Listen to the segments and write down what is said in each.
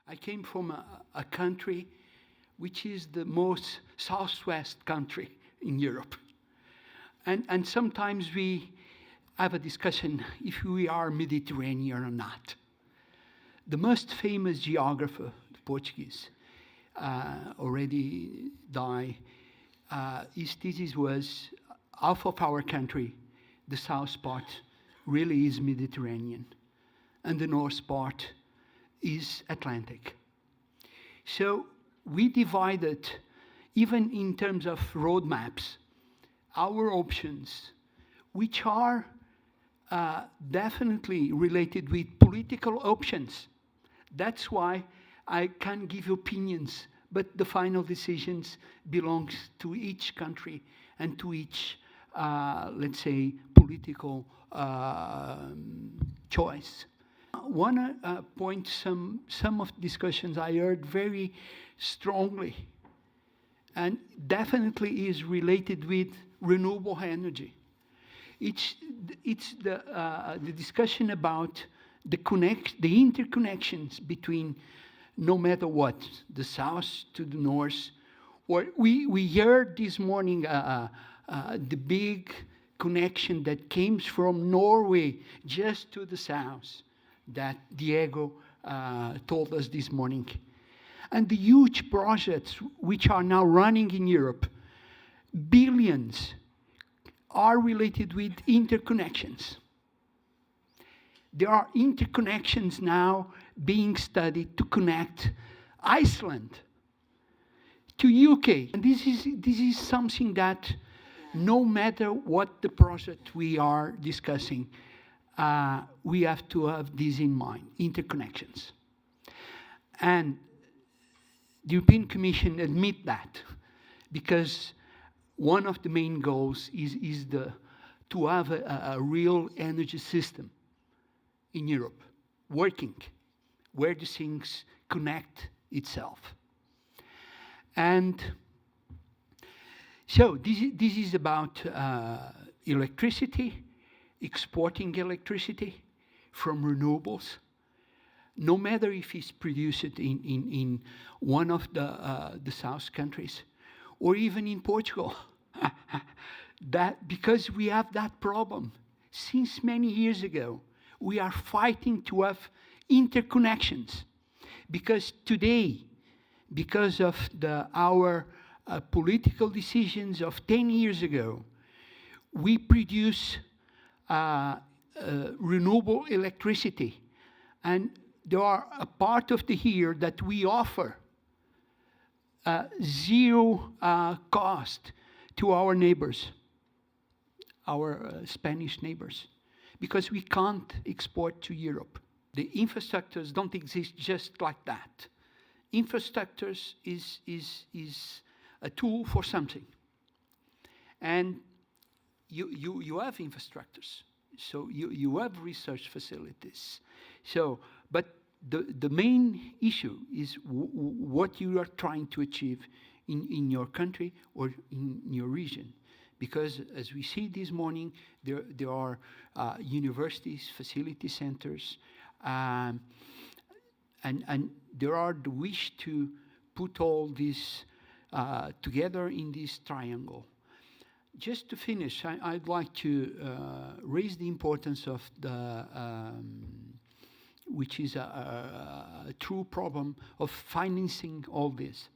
I came from a country which is the most southwest country in Europe. And sometimes we have a discussion if we are Mediterranean or not. The most famous geographer, the Portuguese, already died. His thesis was, half of our country, the south part, really is Mediterranean, and the north part is Atlantic. So we divided, even in terms of roadmaps, our options, which are definitely related with political options. That's why I can give opinions, but the final decisions belongs to each country and to each, let's say, political choice. One point, some of discussions I heard very strongly, and definitely is related with renewable energy. It's the discussion about the interconnections between, no matter what, the south to the north. Or we heard this morning the big connection that came from Norway just to the south, that Diego told us this morning. And the huge projects which are now running in Europe, billions, are related with interconnections. There are interconnections now being studied to connect Iceland to UK. And this is something that, no matter what the project we are discussing, we have to have this in mind, interconnections. And the European Commission admit that, because one of the main goals is to have a real energy system in Europe, working, where the things connect itself. And so this is about electricity, exporting electricity from renewables, no matter if it's produced in one of the South countries, or even in Portugal. That, because we have that problem. Since many years ago, we are fighting to have interconnections. Because today, because of our political decisions of 10 years ago, we produce renewable electricity. And there are a part of the year that we offer zero cost to our neighbors, our Spanish neighbors, because we can't export to Europe. The infrastructures don't exist just like that. Infrastructures is a tool for something. And you have infrastructures, so you have research facilities. So, but the main issue is what you are trying to achieve in your country or in your region. Because as we see this morning, there are universities, facility centers, and there are the wish to put all this together in this triangle. Just to finish, I'd like to raise the importance of the which is a true problem of financing all this.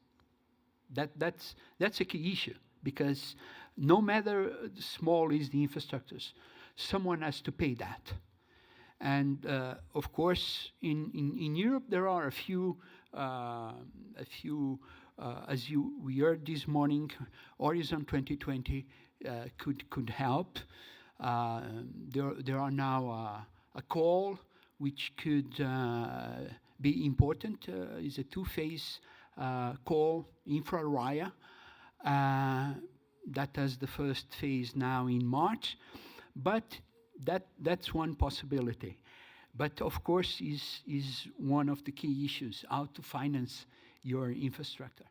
That's a key issue, because no matter small is the infrastructures, someone has to pay that. And of course, in Europe there are a few as we heard this morning, Horizon 2020 could help. There are now a call which could be important. Is a two-phase call, infra-RIA, that has the first phase now in March, but that's one possibility. But of course is one of the key issues, how to finance your infrastructure.